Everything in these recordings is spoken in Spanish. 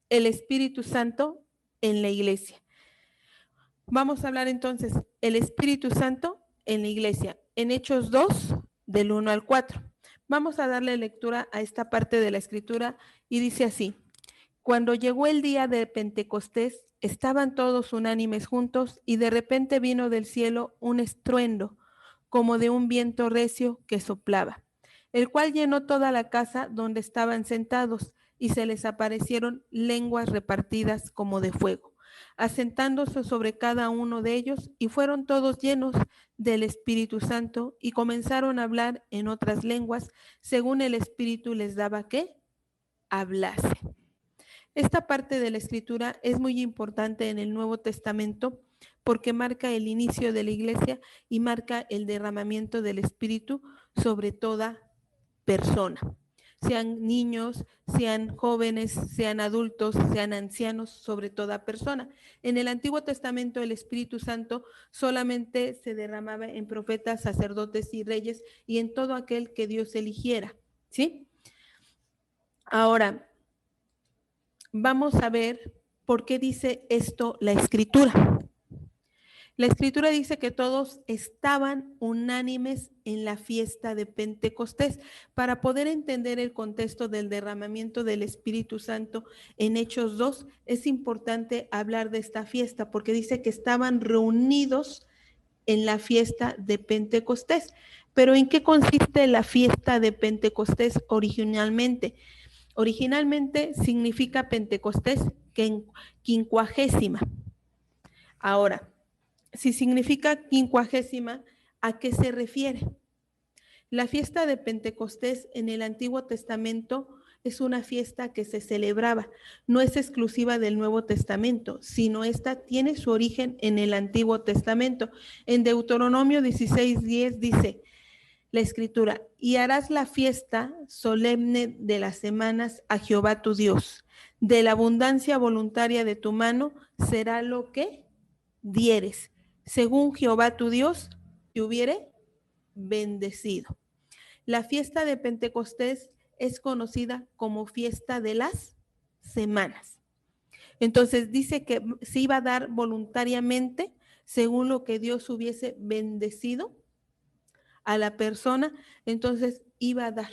el Espíritu Santo en la iglesia. Vamos a hablar entonces el Espíritu Santo en la iglesia, en Hechos 2, del 1 al 4. Vamos a darle lectura a esta parte de la escritura y dice así: cuando llegó el día de Pentecostés, estaban todos unánimes juntos y de repente vino del cielo un estruendo, como de un viento recio que soplaba, el cual llenó toda la casa donde estaban sentados, y se les aparecieron lenguas repartidas como de fuego, asentándose sobre cada uno de ellos, y fueron todos llenos del Espíritu Santo y comenzaron a hablar en otras lenguas, según el Espíritu les daba que hablase. Esta parte de la escritura es muy importante en el Nuevo Testamento porque marca el inicio de la iglesia y marca el derramamiento del Espíritu sobre toda persona, sean niños, sean jóvenes, sean adultos, sean ancianos, sobre toda persona. En el Antiguo Testamento el Espíritu Santo solamente se derramaba en profetas, sacerdotes y reyes y en todo aquel que Dios eligiera, ¿sí? Ahora, vamos a ver por qué dice esto la escritura. La escritura dice que todos estaban unánimes en la fiesta de Pentecostés. Para poder entender el contexto del derramamiento del Espíritu Santo en Hechos 2, es importante hablar de esta fiesta porque dice que estaban reunidos en la fiesta de Pentecostés. Pero ¿en qué consiste la fiesta de Pentecostés originalmente? Originalmente significa Pentecostés, que en quincuagésima. Ahora, si significa quincuagésima, ¿a qué se refiere? La fiesta de Pentecostés en el Antiguo Testamento es una fiesta que se celebraba, no es exclusiva del Nuevo Testamento, sino esta tiene su origen en el Antiguo Testamento. En Deuteronomio 16:10 dice la escritura: y harás la fiesta solemne de las semanas a Jehová tu Dios. De la abundancia voluntaria de tu mano será lo que dieres, según Jehová tu Dios te hubiere bendecido. La fiesta de Pentecostés es conocida como fiesta de las semanas. Entonces dice que se iba a dar voluntariamente según lo que Dios hubiese bendecido a la persona, entonces iba a dar,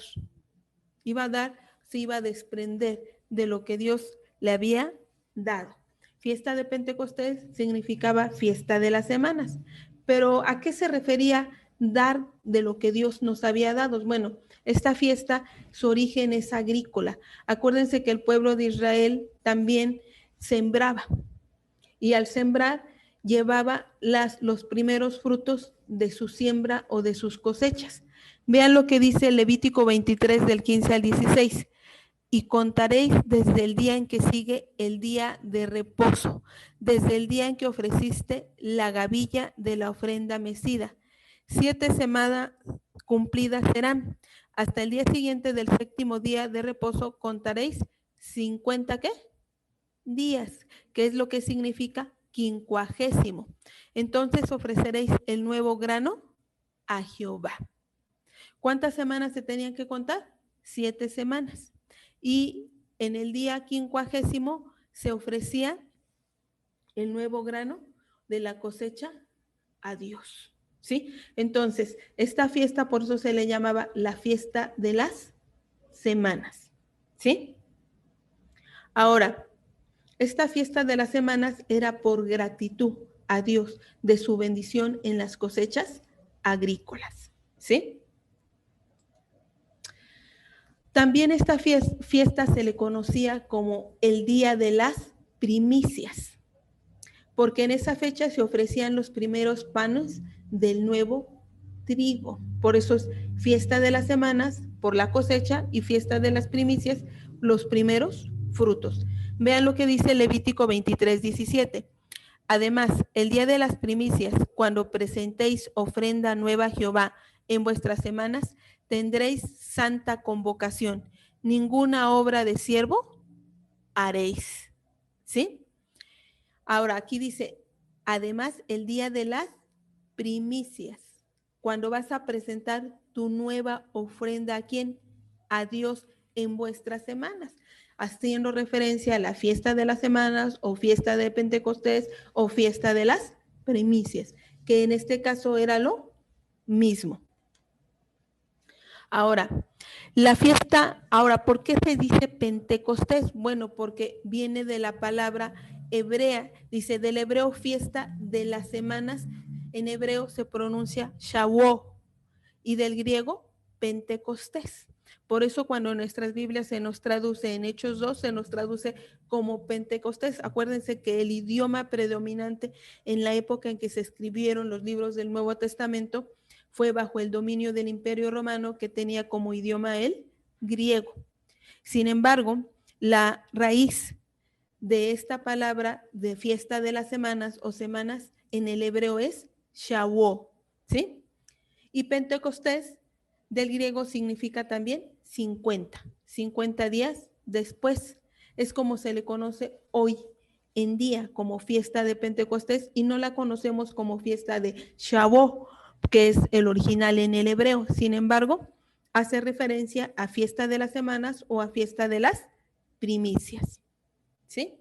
se iba a desprender de lo que Dios le había dado. Fiesta de Pentecostés significaba fiesta de las semanas, pero ¿a qué se refería dar de lo que Dios nos había dado? Bueno, esta fiesta, su origen es agrícola. Acuérdense que el pueblo de Israel también sembraba y al sembrar llevaba los primeros frutos de su siembra o de sus cosechas. Vean lo que dice Levítico 23 del 15 al 16. Y contaréis desde el día en que sigue el día de reposo, desde el día en que ofreciste la gavilla de la ofrenda mecida. 7 semanas cumplidas serán. Hasta el día siguiente del séptimo día de reposo contaréis 50 ¿qué? Días, que es lo que significa quincuagésimo. Entonces ofreceréis el nuevo grano a Jehová. ¿Cuántas semanas se tenían que contar? 7 semanas. Y en el día quincuagésimo se ofrecía el nuevo grano de la cosecha a Dios. ¿Sí? Entonces, esta fiesta por eso se le llamaba la fiesta de las semanas. ¿Sí? Ahora, esta fiesta de las semanas era por gratitud a Dios de su bendición en las cosechas agrícolas. ¿Sí? También esta fiesta se le conocía como el Día de las Primicias, porque en esa fecha se ofrecían los primeros panes del nuevo trigo. Por eso es fiesta de las semanas por la cosecha y fiesta de las primicias, los primeros frutos. Vean lo que dice Levítico 23:17. Además, el día de las primicias, cuando presentéis ofrenda nueva a Jehová en vuestras semanas, tendréis santa convocación. Ninguna obra de siervo haréis. ¿Sí? Ahora, aquí dice, además, el día de las primicias, cuando vas a presentar tu nueva ofrenda, ¿a quién? A Dios en vuestras semanas. haciendo referencia a la fiesta de las semanas o fiesta de Pentecostés o fiesta de las primicias, que en este caso era lo mismo. Ahora, ¿por qué se dice Pentecostés? Bueno, porque viene de la palabra hebrea, dice del hebreo fiesta de las semanas, en hebreo se pronuncia Shavuot, y del griego Pentecostés. Por eso cuando en nuestras Biblias se nos traduce en Hechos 2, se nos traduce como Pentecostés. Acuérdense que el idioma predominante en la época en que se escribieron los libros del Nuevo Testamento fue bajo el dominio del Imperio Romano, que tenía como idioma el griego. Sin embargo, la raíz de esta palabra de fiesta de las semanas o semanas en el hebreo es Shavuot, ¿sí? Y Pentecostés del griego significa también 50 días después. Es como se le conoce hoy en día como fiesta de Pentecostés y no la conocemos como fiesta de Shavuot, que es el original en el hebreo. Sin embargo, hace referencia a fiesta de las semanas o a fiesta de las primicias, ¿sí?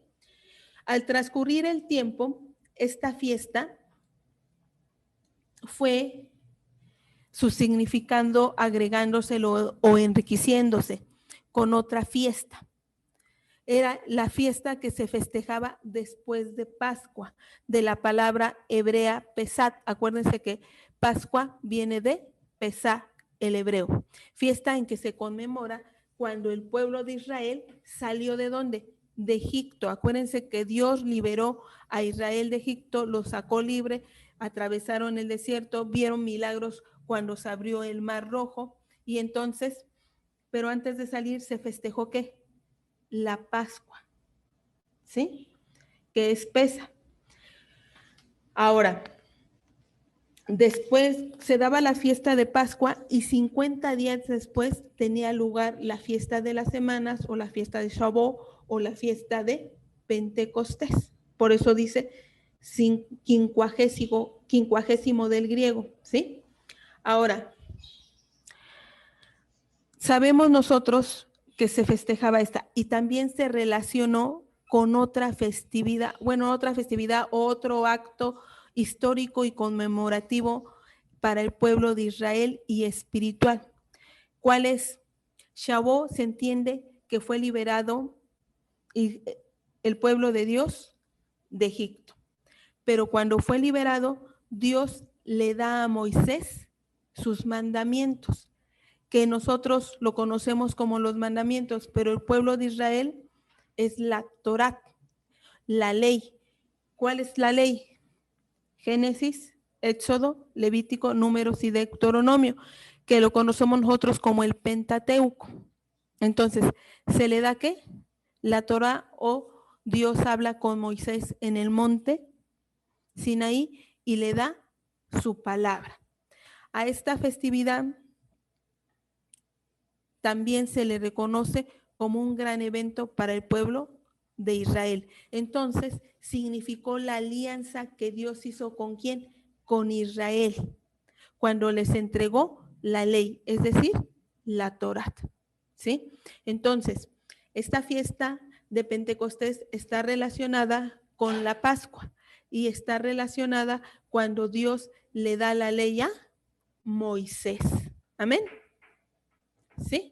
Al transcurrir el tiempo, esta fiesta fue su significando agregándoselo o enriqueciéndose con otra fiesta. Era la fiesta que se festejaba después de Pascua, de la palabra hebrea Pesat. Acuérdense que Pascua viene de Pesat, el hebreo. Fiesta en que se conmemora cuando el pueblo de Israel salió ¿de dónde? De Egipto. Acuérdense que Dios liberó a Israel de Egipto, lo sacó libre, atravesaron el desierto, vieron milagros cuando se abrió el Mar Rojo y entonces, pero antes de salir se festejó ¿qué? La Pascua, ¿sí? Que es Pesa. Ahora, después se daba la fiesta de Pascua y 50 días después tenía lugar la fiesta de las semanas o la fiesta de Shavuot o la fiesta de Pentecostés. Por eso dice quincuagésimo del griego, ¿sí? Ahora, sabemos nosotros que se festejaba esta y también se relacionó con otra festividad, otro acto histórico y conmemorativo para el pueblo de Israel y espiritual. ¿Cuál es? Shavuot se entiende que fue liberado el pueblo de Dios de Egipto, pero cuando fue liberado, Dios le da a Moisés sus mandamientos, que nosotros lo conocemos como los mandamientos, pero el pueblo de Israel es la Torá, la ley. ¿Cuál es la ley? Génesis, Éxodo, Levítico, Números y Deuteronomio, que lo conocemos nosotros como el Pentateuco. Entonces, ¿se le da qué? La Torá, o Dios habla con Moisés en el monte Sinaí y le da su palabra. A esta festividad también se le reconoce como un gran evento para el pueblo de Israel. Entonces, significó la alianza que Dios hizo ¿con quién? Con Israel, cuando les entregó la ley, es decir, la Torá, ¿sí? Entonces, esta fiesta de Pentecostés está relacionada con la Pascua y está relacionada cuando Dios le da la ley a Moisés. Amén. ¿Sí?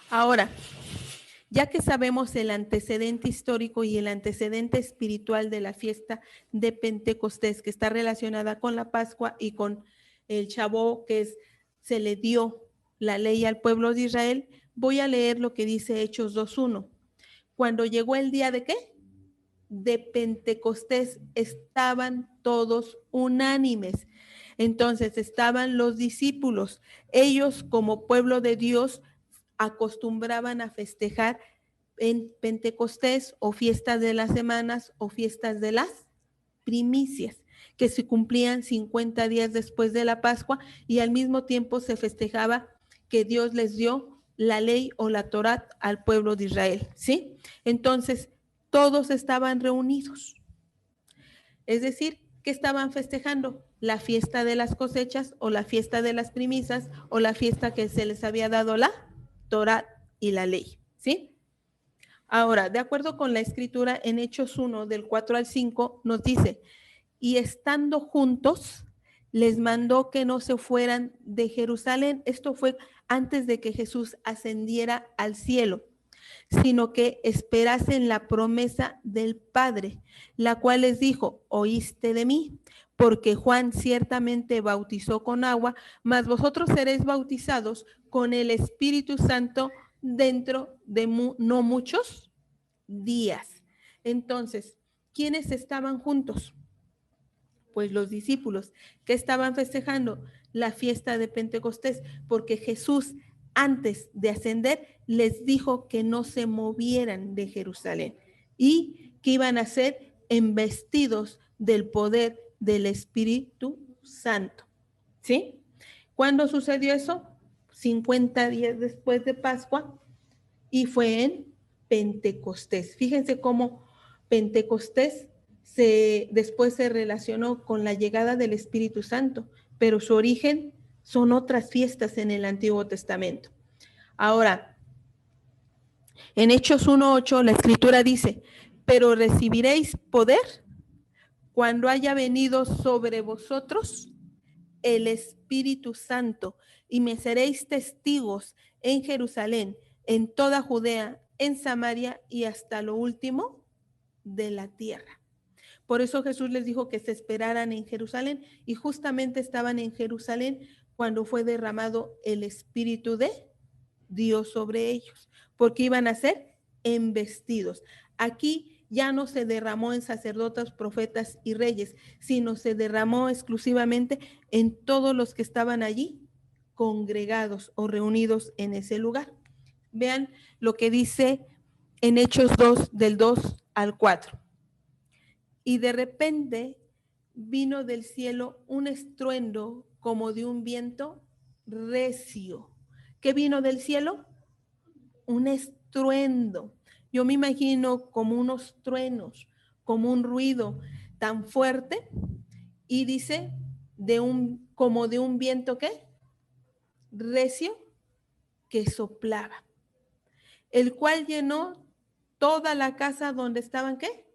Ahora, ya que sabemos el antecedente histórico y el antecedente espiritual de la fiesta de Pentecostés, que está relacionada con la Pascua y con el Shavuot, se le dio la ley al pueblo de Israel, voy a leer lo que dice Hechos 2:1. Cuando llegó el día de ¿qué? De Pentecostés, estaban todos unánimes. Entonces estaban los discípulos, ellos como pueblo de Dios acostumbraban a festejar en Pentecostés o fiestas de las semanas o fiestas de las primicias, que se cumplían 50 días después de la Pascua y al mismo tiempo se festejaba que Dios les dio la ley o la Torá al pueblo de Israel, ¿sí? Entonces, todos estaban reunidos. Es decir, ¿Qué estaban festejando? La fiesta de las cosechas o la fiesta de las primicias o la fiesta que se les había dado la Torá y la ley, ¿sí? Ahora, de acuerdo con la escritura en Hechos 1, del 4 al 5, nos dice, y estando juntos, les mandó que no se fueran de Jerusalén. Esto fue antes de que Jesús ascendiera al cielo, sino que esperasen la promesa del Padre, la cual les dijo, oíste de mí, porque Juan ciertamente bautizó con agua, mas vosotros seréis bautizados con el Espíritu Santo dentro de no muchos días. Entonces, ¿quiénes estaban juntos? Pues los discípulos que estaban festejando la fiesta de Pentecostés, porque Jesús antes de ascender les dijo que no se movieran de Jerusalén y que iban a ser embestidos del poder del Espíritu Santo. ¿Sí? ¿Cuándo sucedió eso? 50 días después de Pascua y fue en Pentecostés. Fíjense cómo Pentecostés después se relacionó con la llegada del Espíritu Santo, pero su origen son otras fiestas en el Antiguo Testamento. Ahora, en Hechos 1:8 la escritura dice, pero recibiréis poder cuando haya venido sobre vosotros el Espíritu Santo y me seréis testigos en Jerusalén, en toda Judea, en Samaria y hasta lo último de la tierra. Por eso Jesús les dijo que se esperaran en Jerusalén y justamente estaban en Jerusalén cuando fue derramado el Espíritu de Dios sobre ellos, porque iban a ser embestidos. Aquí ya no se derramó en sacerdotes, profetas y reyes, sino se derramó exclusivamente en todos los que estaban allí congregados o reunidos en ese lugar. Vean lo que dice en Hechos 2, del 2 al 4. Y de repente vino del cielo un estruendo como de un viento recio. ¿Qué vino del cielo? Un estruendo. Yo me imagino como unos truenos, como un ruido tan fuerte y dice como de un viento ¿qué? Recio que soplaba, el cual llenó toda la casa donde estaban ¿qué?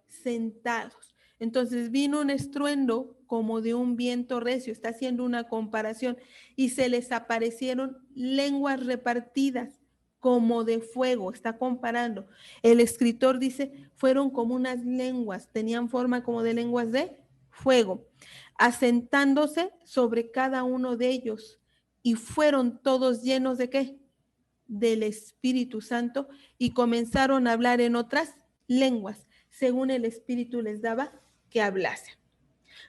Sentados. Entonces vino un estruendo como de un viento recio, está haciendo una comparación, y se les aparecieron lenguas repartidas como de fuego, está comparando. El escritor dice, fueron como unas lenguas, tenían forma como de lenguas de fuego, asentándose sobre cada uno de ellos, y fueron todos llenos de ¿qué? Del Espíritu Santo, y comenzaron a hablar en otras lenguas, según el Espíritu les daba que hablasen.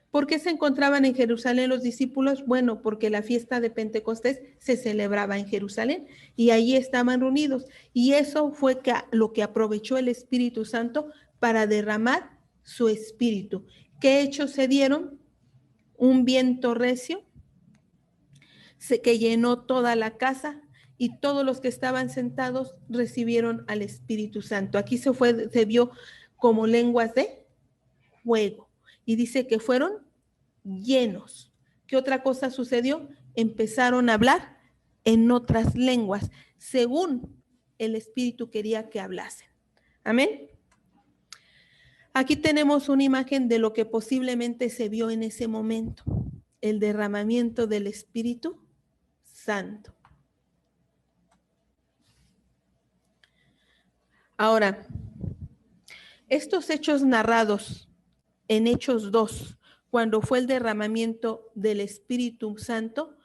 ¿Por qué se encontraban en Jerusalén los discípulos? Bueno, porque la fiesta de Pentecostés se celebraba en Jerusalén y allí estaban reunidos. Y eso fue lo que aprovechó el Espíritu Santo para derramar su espíritu. ¿Qué hechos se dieron? Un viento recio que llenó toda la casa y todos los que estaban sentados recibieron al Espíritu Santo. Aquí se vio como lenguas de fuego y dice que fueron llenos. ¿Qué otra cosa sucedió? Empezaron a hablar en otras lenguas, según el Espíritu quería que hablasen. Amén. Aquí tenemos una imagen de lo que posiblemente se vio en ese momento, el derramamiento del Espíritu Santo. Ahora, estos hechos narrados en Hechos 2, cuando fue el derramamiento del Espíritu Santo,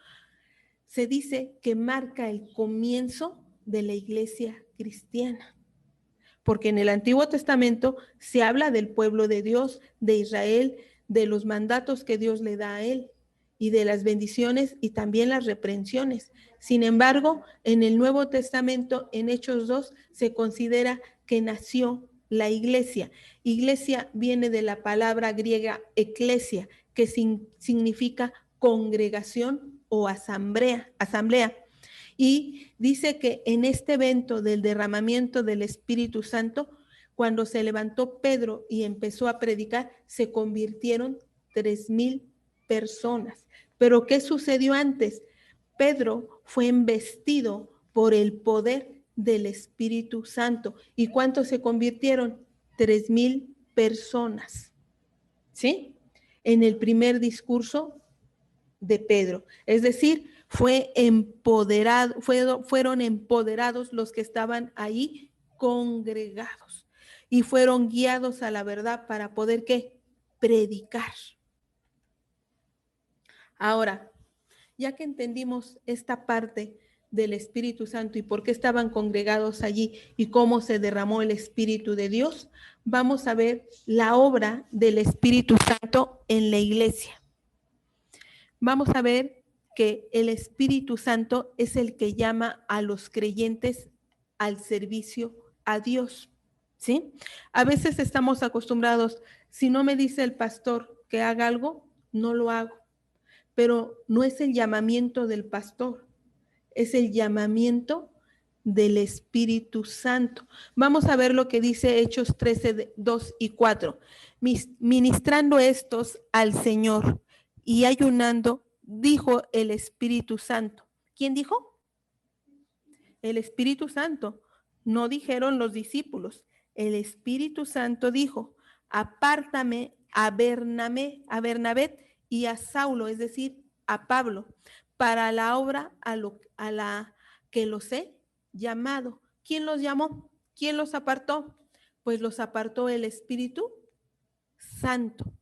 se dice que marca el comienzo de la iglesia cristiana. Porque en el Antiguo Testamento se habla del pueblo de Dios, de Israel, de los mandatos que Dios le da a él y de las bendiciones y también las reprensiones. Sin embargo, en el Nuevo Testamento, en Hechos 2, se considera que nació la iglesia. Iglesia viene de la palabra griega eclesia, que significa congregación o asamblea. Y dice que en este evento del derramamiento del Espíritu Santo cuando se levantó Pedro y empezó a predicar, se convirtieron 3,000 personas. Pero ¿qué sucedió antes? Pedro fue embestido por el poder del Espíritu Santo. ¿Y cuántos se convirtieron? 3,000 personas. ¿Sí? En el primer discurso de Pedro. Es decir, fueron empoderados los que estaban ahí congregados y fueron guiados a la verdad para poder ¿qué? Predicar. Ahora, ya que entendimos esta parte del Espíritu Santo y por qué estaban congregados allí y cómo se derramó el Espíritu de Dios, vamos a ver la obra del Espíritu Santo en la iglesia. Vamos a ver que el Espíritu Santo es el que llama a los creyentes al servicio a Dios, ¿sí? A veces estamos acostumbrados, si no me dice el pastor que haga algo, no lo hago. Pero no es el llamamiento del pastor, es el llamamiento del Espíritu Santo. Vamos a ver lo que dice Hechos 13, 2 y 4. Ministrando estos al Señor y ayunando, dijo el Espíritu Santo. ¿Quién dijo? El Espíritu Santo. No dijeron los discípulos. El Espíritu Santo dijo, apártame a Bernabé y a Saulo, es decir, a Pablo, para la obra a la que los he llamado. ¿Quién los llamó? ¿Quién los apartó? Pues los apartó el Espíritu Santo.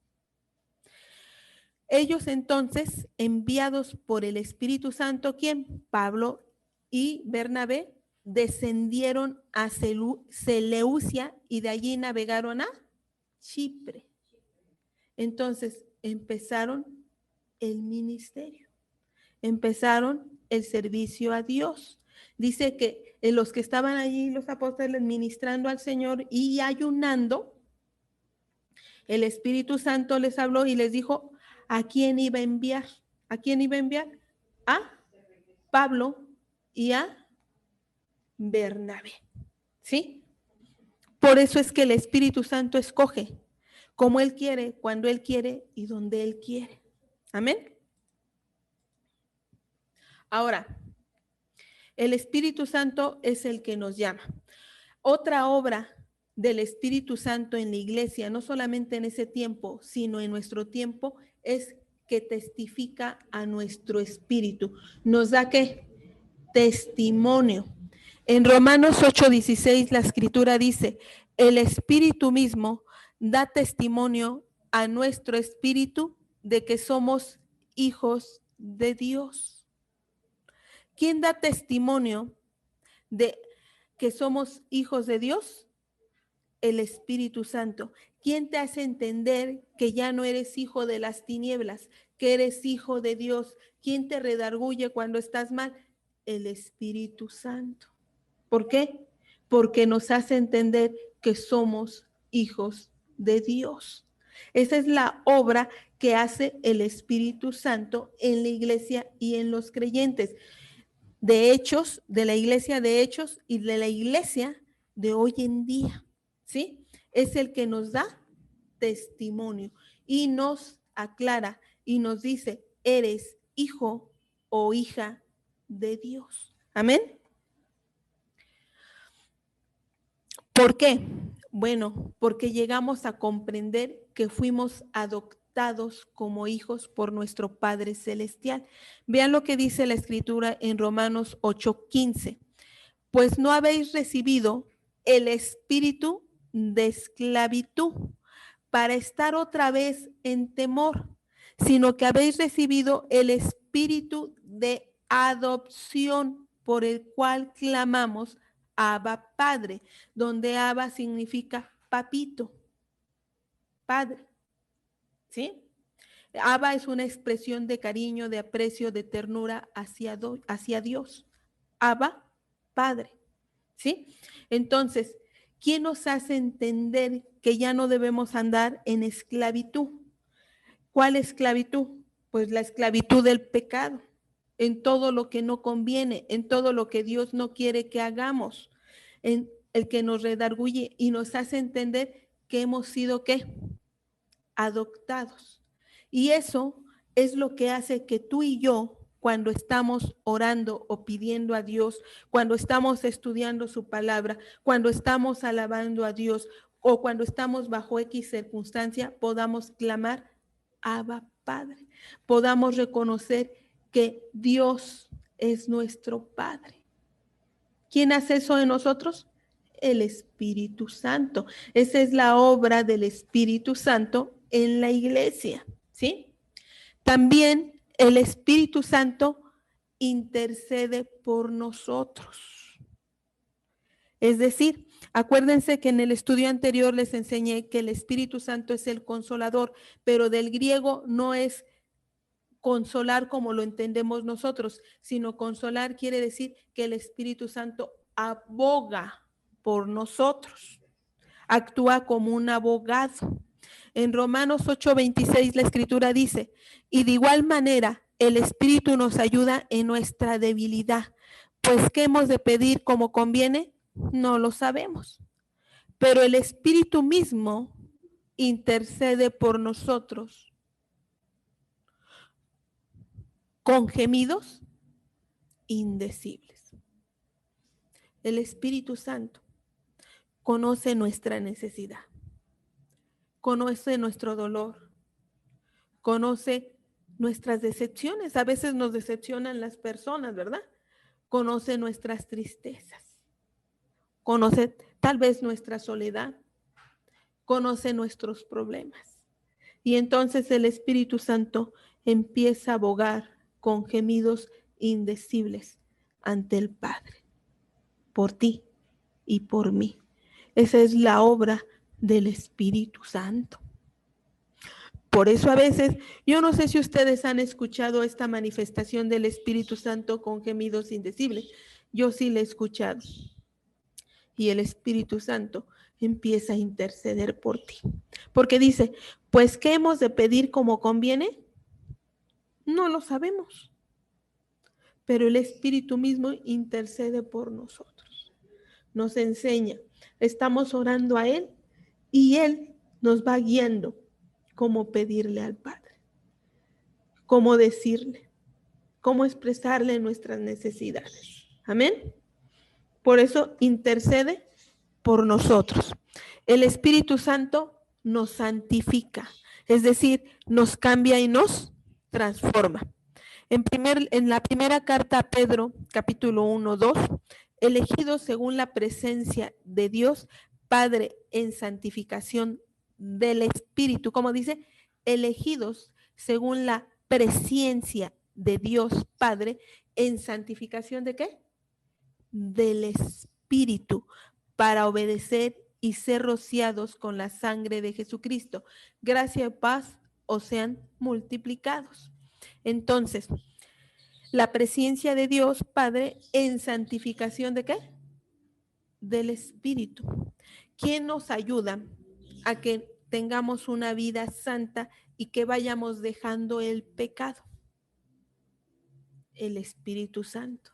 Ellos entonces, enviados por el Espíritu Santo, ¿quién? Pablo y Bernabé, descendieron a Seleucia y de allí navegaron a Chipre. Entonces empezaron el ministerio, empezaron el servicio a Dios. Dice que los que estaban allí, los apóstoles, ministrando al Señor y ayunando, el Espíritu Santo les habló y les dijo a quién iba a enviar. ¿A quién iba a enviar? A Pablo y a Bernabé. ¿Sí? Por eso es que el Espíritu Santo escoge como Él quiere, cuando Él quiere y donde Él quiere. Amén. Ahora, el Espíritu Santo es el que nos llama. Otra obra del Espíritu Santo en la iglesia, no solamente en ese tiempo, sino en nuestro tiempo, es que testifica a nuestro espíritu. Nos da ¿qué? Testimonio. En Romanos 8:16 la escritura dice, el Espíritu mismo da testimonio a nuestro espíritu de que somos hijos de Dios. ¿Quién da testimonio de que somos hijos de Dios? El Espíritu Santo. ¿Quién te hace entender que ya no eres hijo de las tinieblas, que eres hijo de Dios? ¿Quién te redarguye cuando estás mal? El Espíritu Santo. ¿Por qué? Porque nos hace entender que somos hijos de Dios. Esa es la obra que hace el Espíritu Santo en la iglesia y en los creyentes. De Hechos, de la iglesia de Hechos y de la iglesia de hoy en día, ¿sí? Es el que nos da testimonio y nos aclara y nos dice, eres hijo o hija de Dios. Amén. ¿Por qué? Bueno, porque llegamos a comprender que fuimos adoptados como hijos por nuestro Padre Celestial. Vean lo que dice la Escritura en Romanos 8:15. Pues no habéis recibido el espíritu de esclavitud para estar otra vez en temor, sino que habéis recibido el espíritu de adopción por el cual clamamos Abba Padre, donde Abba significa papito, padre, ¿sí? Abba es una expresión de cariño, de aprecio, de ternura hacia Dios. Abba, Padre, ¿sí? Entonces, ¿quién nos hace entender que ya no debemos andar en esclavitud? ¿Cuál esclavitud? Pues la esclavitud del pecado, en todo lo que no conviene, en todo lo que Dios no quiere que hagamos, en el que nos redarguye y nos hace entender que hemos sido, ¿qué? Adoptados. Y eso es lo que hace que tú y yo, cuando estamos orando o pidiendo a Dios, cuando estamos estudiando su palabra, cuando estamos alabando a Dios o cuando estamos bajo X circunstancia, podamos clamar, Abba Padre, podamos reconocer que Dios es nuestro Padre. ¿Quién hace eso en nosotros? El Espíritu Santo. Esa es la obra del Espíritu Santo en la iglesia, ¿sí? También el Espíritu Santo intercede por nosotros. Es decir, acuérdense que en el estudio anterior les enseñé que el Espíritu Santo es el consolador, pero del griego no es consolar como lo entendemos nosotros, sino consolar quiere decir que el Espíritu Santo aboga por nosotros, actúa como un abogado. En Romanos 8:26 la Escritura dice, y de igual manera el Espíritu nos ayuda en nuestra debilidad, pues ¿qué hemos de pedir como conviene? No lo sabemos, pero el Espíritu mismo intercede por nosotros con gemidos indecibles. El Espíritu Santo conoce nuestra necesidad, conoce nuestro dolor, conoce nuestras decepciones. A veces nos decepcionan las personas, ¿verdad? Conoce nuestras tristezas, conoce tal vez nuestra soledad, conoce nuestros problemas. Y entonces el Espíritu Santo empieza a abogar con gemidos indecibles ante el Padre, por ti y por mí. Esa es la obra del Espíritu Santo. Por eso a veces, yo no sé si ustedes han escuchado esta manifestación del Espíritu Santo con gemidos indecibles. Yo sí la he escuchado. Y el Espíritu Santo empieza a interceder por ti. Porque dice, pues ¿qué hemos de pedir como conviene? No lo sabemos. Pero el Espíritu mismo intercede por nosotros. Nos enseña. Estamos orando a Él y Él nos va guiando cómo pedirle al Padre, cómo decirle, cómo expresarle nuestras necesidades. Amén. Por eso intercede por nosotros. El Espíritu Santo nos santifica, es decir, nos cambia y nos transforma. En la primera carta a Pedro, capítulo 1, 2, elegidos según la presencia de Dios, Padre en santificación del Espíritu, como dice, elegidos según la presencia de Dios Padre en santificación de qué? Del Espíritu, para obedecer y ser rociados con la sangre de Jesucristo. Gracia y paz os sean multiplicados. Entonces, la presencia de Dios Padre en santificación de qué? Del Espíritu. ¿Quién nos ayuda a que tengamos una vida santa y que vayamos dejando el pecado? El Espíritu Santo.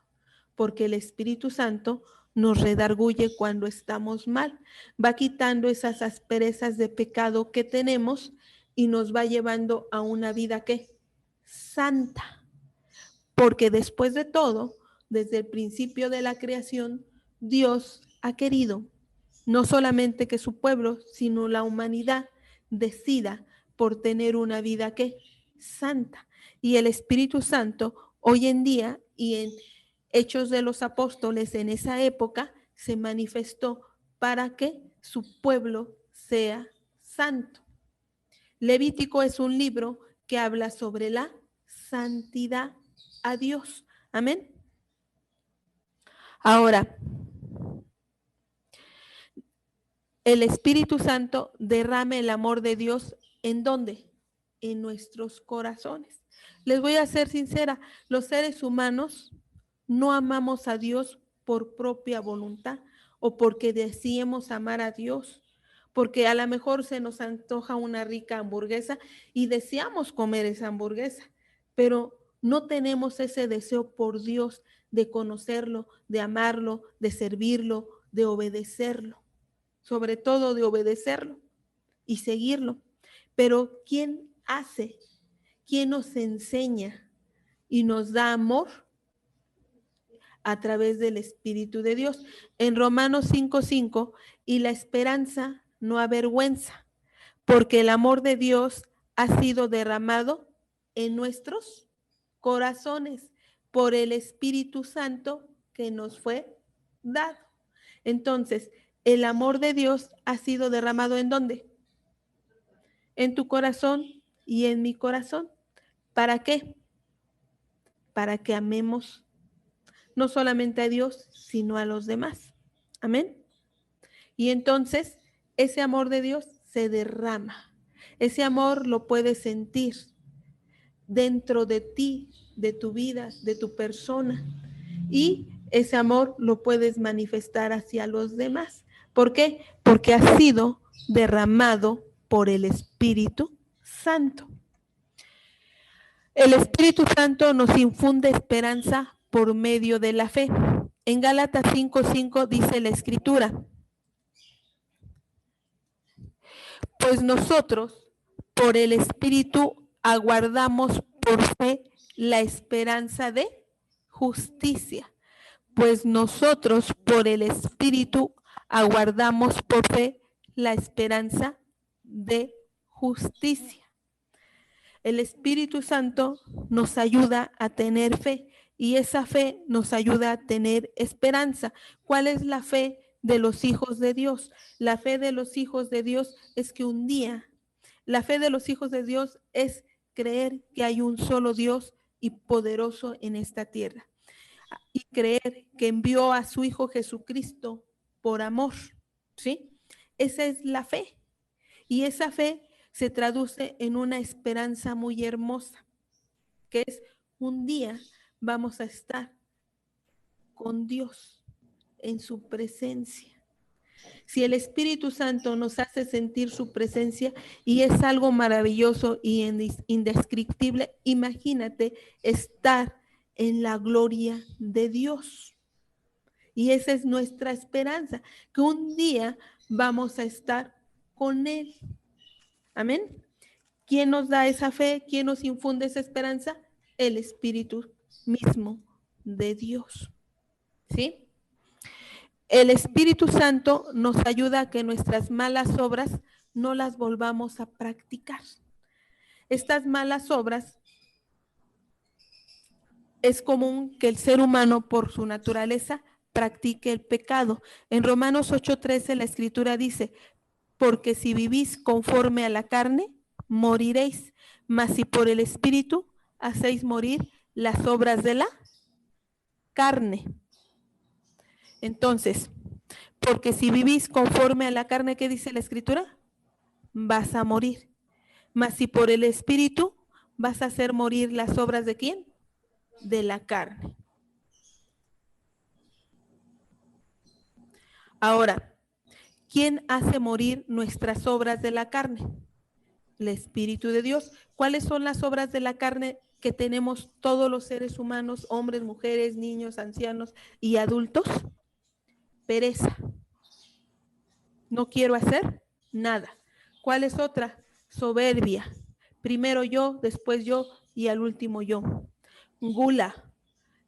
Porque el Espíritu Santo nos redarguye cuando estamos mal. Va quitando esas asperezas de pecado que tenemos y nos va llevando a una vida ¿qué? Santa. Porque después de todo, desde el principio de la creación, Dios ha querido no solamente que su pueblo, sino la humanidad decida por tener una vida ¿qué? Santa. Y el Espíritu Santo hoy en día y en Hechos de los Apóstoles en esa época se manifestó para que su pueblo sea santo. Levítico es un libro que habla sobre la santidad a Dios. Amén. Ahora, el Espíritu Santo derrame el amor de Dios ¿en dónde? En nuestros corazones. Les voy a ser sincera, los seres humanos no amamos a Dios por propia voluntad o porque deseemos amar a Dios, porque a lo mejor se nos antoja una rica hamburguesa y deseamos comer esa hamburguesa, pero no tenemos ese deseo por Dios de conocerlo, de amarlo, de servirlo, de obedecerlo, sobre todo de obedecerlo y seguirlo. Pero ¿quién hace? ¿Quién nos enseña y nos da amor? A través del Espíritu de Dios. En Romanos 5:5, y la esperanza no avergüenza, porque el amor de Dios ha sido derramado en nuestros corazones por el Espíritu Santo que nos fue dado. Entonces, el amor de Dios ha sido derramado ¿en dónde? En tu corazón y en mi corazón. ¿Para qué? Para que amemos no solamente a Dios, sino a los demás. Amén. Y entonces, ese amor de Dios se derrama. Ese amor lo puedes sentir dentro de ti, de tu vida, de tu persona. Y ese amor lo puedes manifestar hacia los demás. ¿Por qué? Porque ha sido derramado por el Espíritu Santo. El Espíritu Santo nos infunde esperanza por medio de la fe. En Gálatas 5:5 dice la Escritura: pues nosotros por el Espíritu aguardamos por fe la esperanza de justicia. Pues nosotros por el Espíritu aguardamos por fe la esperanza de justicia. El Espíritu Santo nos ayuda a tener fe y esa fe nos ayuda a tener esperanza. ¿Cuál es la fe de los hijos de Dios? La fe de los hijos de Dios es que un día, la fe de los hijos de Dios es creer que hay un solo Dios y poderoso en esta tierra. Y creer que envió a su Hijo Jesucristo por amor, ¿sí? Esa es la fe. Y esa fe se traduce en una esperanza muy hermosa, que es un día vamos a estar con Dios en su presencia. Si el Espíritu Santo nos hace sentir su presencia y es algo maravilloso y indescriptible, imagínate estar en la gloria de Dios. Y esa es nuestra esperanza, que un día vamos a estar con Él. Amén. ¿Quién nos da esa fe? ¿Quién nos infunde esa esperanza? El Espíritu mismo de Dios. ¿Sí? El Espíritu Santo nos ayuda a que nuestras malas obras no las volvamos a practicar. Estas malas obras es común que el ser humano por su naturaleza practique el pecado. En Romanos 8:13 la Escritura dice: porque si vivís conforme a la carne, moriréis, mas si por el Espíritu hacéis morir las obras de la carne. Entonces, porque si vivís conforme a la carne, ¿qué dice la Escritura? Vas a morir. Mas si por el Espíritu vas a hacer morir las obras ¿de quién? De la carne. Ahora, ¿quién hace morir nuestras obras de la carne? El Espíritu de Dios. ¿Cuáles son las obras de la carne que tenemos todos los seres humanos, hombres, mujeres, niños, ancianos y adultos? Pereza. No quiero hacer nada. ¿Cuál es otra? Soberbia. Primero yo, después yo y al último yo. Gula.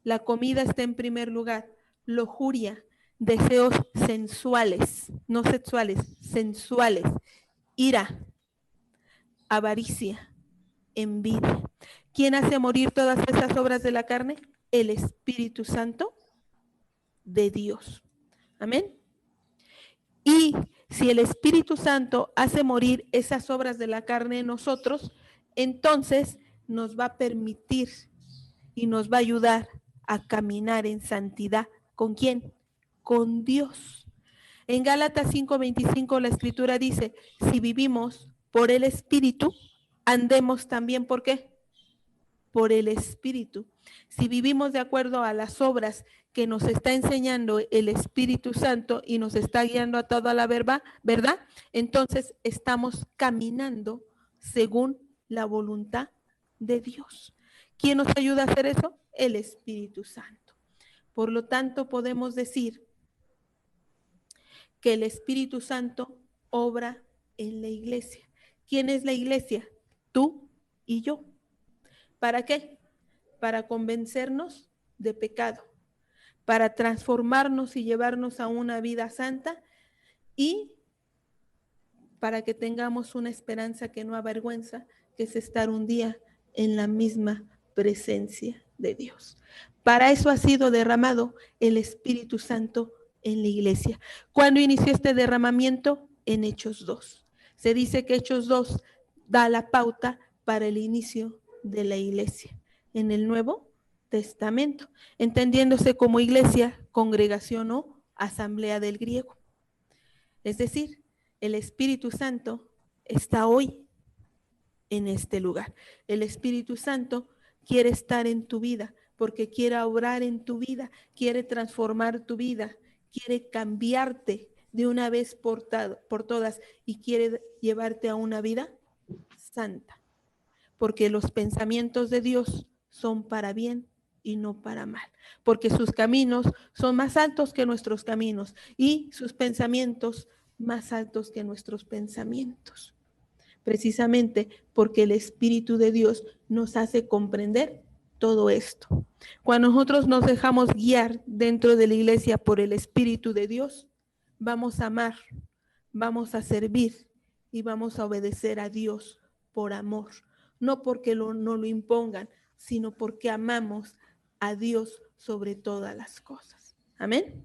La comida está en primer lugar. Lujuria. Deseos sensuales, no sexuales, sensuales. Ira. Avaricia. Envidia. ¿Quién hace morir todas esas obras de la carne? El Espíritu Santo de Dios. Amén. Y si el Espíritu Santo hace morir esas obras de la carne en nosotros, entonces nos va a permitir y nos va a ayudar a caminar en santidad. ¿Con quién? Con Dios. En Gálatas 5:25 la Escritura dice: si vivimos por el Espíritu, andemos también ¿por qué? Por el Espíritu. Si vivimos de acuerdo a las obras que nos está enseñando el Espíritu Santo y nos está guiando a toda la verdad, entonces estamos caminando según la voluntad de Dios. ¿Quién nos ayuda a hacer eso? El Espíritu Santo. Por lo tanto, podemos decir que el Espíritu Santo obra en la iglesia. ¿Quién es la iglesia? Tú y yo. ¿Para qué? Para convencernos de pecado, para transformarnos y llevarnos a una vida santa y para que tengamos una esperanza que no avergüenza, que es estar un día en la misma presencia de Dios. Para eso ha sido derramado el Espíritu Santo en la iglesia. ¿Cuándo inició este derramamiento? En Hechos 2. Se dice que Hechos 2 da la pauta para el inicio de la iglesia en el Nuevo Testamento, entendiéndose como iglesia, congregación o asamblea del griego. Es decir, el Espíritu Santo está hoy en este lugar. El Espíritu Santo quiere estar en tu vida porque quiere obrar en tu vida, quiere transformar tu vida, quiere cambiarte de una vez por todas y quiere llevarte a una vida santa. Porque los pensamientos de Dios son para bien y no para mal, porque sus caminos son más altos que nuestros caminos y sus pensamientos más altos que nuestros pensamientos. Precisamente porque el Espíritu de Dios nos hace comprender todo esto. Cuando nosotros nos dejamos guiar dentro de la iglesia por el Espíritu de Dios, vamos a amar, vamos a servir y vamos a obedecer a Dios por amor, no porque no lo impongan, sino porque amamos a Dios sobre todas las cosas. Amén.